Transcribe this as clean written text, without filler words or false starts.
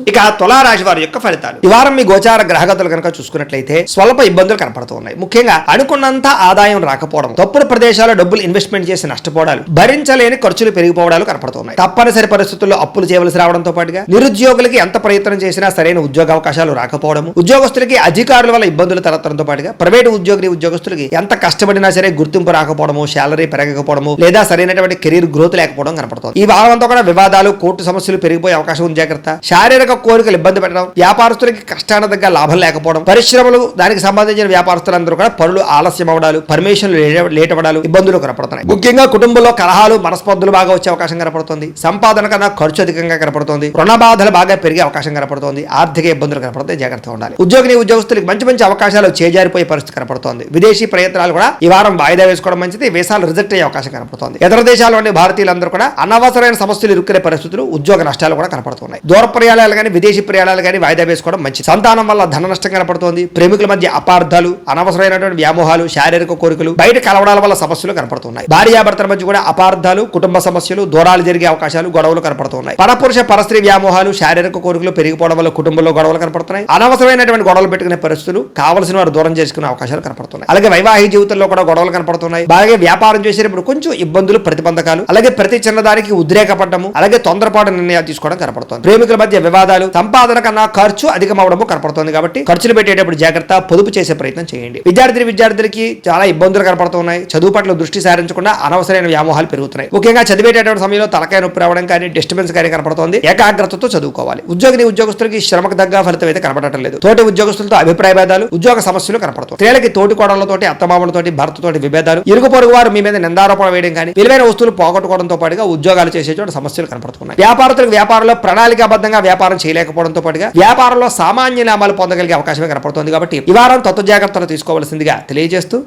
ఇక తులారాశి వారి యొక్క ఫలితాలు ఈ వారం మీ గోచార గ్రహగతులు కనుక చూసుకున్నట్లయితే స్వల్ప ఇబ్బందులు కనపడుతూ ఉన్నాయి. ముఖ్యంగా అనుకున్నంత ఆదాయం రాకపోవడం, తప్పుడు ప్రదేశాల్లో డబ్బులు ఇన్వెస్ట్మెంట్ చేసి నష్టపోవడాలు, భరించలేని ఖర్చులు పెరిగిపోవడాలు కనపడుతున్నాయి. తప్పనిసరి పరిస్థితుల్లో అప్పులు చేయవలసి రావడంతో పాటుగా నిరుద్యోగులకి ఎంత ప్రయత్నం చేసినా సరైన ఉద్యోగ అవకాశాలు రాకపోవడం, ఉద్యోగస్తులకి అధికారుల వల్ల ఇబ్బందులు తలెత్తడంతో పాటుగా ప్రైవేటు ఉద్యోగులకి ఎంత కష్టపడినా సరే గుర్తింపు రాకపోవడము, శాలరీ పెరగకపోవడము లేదా సరైనటువంటి కెరీర్ గ్రోత్ లేకపోవడం కనపడుతుంది. ఈ వారం అంతా కూడా వివాదాలు, కోర్టు సమస్యలు పెరిగిపోయే అవకాశం ఉంది. జాగ్రత్త. శారీరక కోరికలు ఇబ్బంది పెట్టడం, వ్యాపారస్తులకి కష్టాన దగ్గర లాభం లేకపోవడం, పరిశ్రమలు దానికి సంబంధించిన వ్యాపారస్తులందరూ కూడా పనులు ఆలస్యం అవడాలు, పర్మిషన్లు లేట్ అవ్వడాలు ఇబ్బందులు కనపడుతున్నాయి. ముఖ్యంగా కుటుంబంలో కలహాలు, మనస్పర్ధలు బాగా వచ్చే అవకాశం కనపడుతుంది. సంపాదన కన్నా ఖర్చు అధికంగా కనపడుతుంది. రుణ బాధలు బాగా పెరిగే అవకాశం కనపడుతుంది. ఆర్థిక ఇబ్బందులు కనపడతాయి. జాగ్రత్తగా ఉండాలి. ఉద్యోగులకు మంచి అవకాశాలు చేజారిపోయే పరిస్థితి కనపడుతోంది. విదేశీ ప్రయత్నాలు కూడా ఈ వారం వాయిదా వేసుకోవడం మంచిది. వీసాలు రిజెక్ట్ అయ్యే అవకాశం కనపడుతుంది. ఇతర దేశాల్లోని భారతీయులందరూ కూడా అనవసరమైన సమస్యలు ఇరుక్కునే పరిస్థితులు, ఉద్యోగ నష్టాలు కూడా కనపడుతున్నాయి. దూర ప్రయాణాలు కానీ విదేశీ ప్రయాణాలు కానీ వాయిదా వేసుకోవడం మంచిది. సంతానం వల్ల ధన నష్టం కనపడుతోంది. ప్రేమికుల మధ్య అపార్థాలు, అనవసరమైనటువంటి వ్యామోహాలు, శారీరక కోరికలు, బయట కలవడాల వల్ల సమస్యలు కనపడుతున్నాయి. భార్యాభర్తల మధ్య కూడా అపార్థాలు, కుటుంబ సమస్యలు, దూరాలు జరిగే అవకాశాలు, గొడవలు కనపడుతున్నాయి. పరపురుష పరస్త్రీ వ్యామోహాలు, శారీరక కోరికలు పెరిగిపోవడం వల్ల కుటుంబంలో గొడవలు కనపడుతున్నాయి. అనవసరమైనటువంటి గొడవలు పెట్టుకునే పరిస్థితులు, కావలసిన వారు దూరం చేసుకునే అవకాశాలు కనపడుతున్నాయి. అలాగే వైవాహిక జీవితంలో కూడా గొడవలు కనపడుతున్నాయి. బాగా వ్యాపారం చేసేటప్పుడు కొంచెం ఇబ్బందులు, ప్రతిబంధకాలు, అలాగే ప్రతి చిన్నదానికి ఉద్రేకపడము, అలాగే తొందరపాటు నిర్ణయాలు తీసుకోవడం కనపడుతుంది. ప్రేమికుల మధ్య వివాదాలు, సంపాదన కన్నా ఖర్చు అధికమవడము కనపడుతుంది. కాబట్టి ఖర్చులు పెట్టేటప్పుడు జాగ్రత్త, పొదుపు చేసే ప్రయత్నం చేయండి. విద్యార్థులకి చాలా ఇబ్బందులు కనపడుతున్నాయి. చదువు పట్ల దృష్టి సారించకుండా అనవసరమైన వ్యామోహాలు పెరుగుతున్నాయి. ముఖ్యంగా చదివేటటువంటి సమయంలో తలకాయ నొప్పి రావడం కానీ, డిస్టర్బెన్స్ కానీ కనపడుతుంది. ఏకాగ్రతతో చదువుకోవాలి. ఉద్యోగస్తులకి శ్రమకు తగ్గ ఫలితం అయితే కనపడటం లేదు. తోటి ఉద్యోగస్తులతో అభిప్రాయ భేదాలు, ఉద్యోగ సమస్యలు కనపడుతుంది. స్త్రీలకి తోటి కోడళ్లతోటి, అత్తమామలతోటి, భర్తతోటి విభేదాలు, ఇరుగు పొరుగు వారు మీ మీద నిందారోపణ వేయడం కానీ, విలువైన వస్తువులు పోగొట్టుకోవడంతో పాటుగా ఉద్యోగాలు చేసే చోట సమస్యలు కనపడుతున్నాయి. వ్యాపారంలో ప్రణాళికాబద్ధంగా వ్యాపారం చేయలేకపోవడంతో పాటుగా వ్యాపారంలో సామాన్య లాభాలు పొందగలిగే అవకాశమే కనపడుతుంది. కాబట్టి ఈ వారం తత్వ జాగ్రత్తలు తీసుకోవాల్సిందిగా తెలియజేస్తూ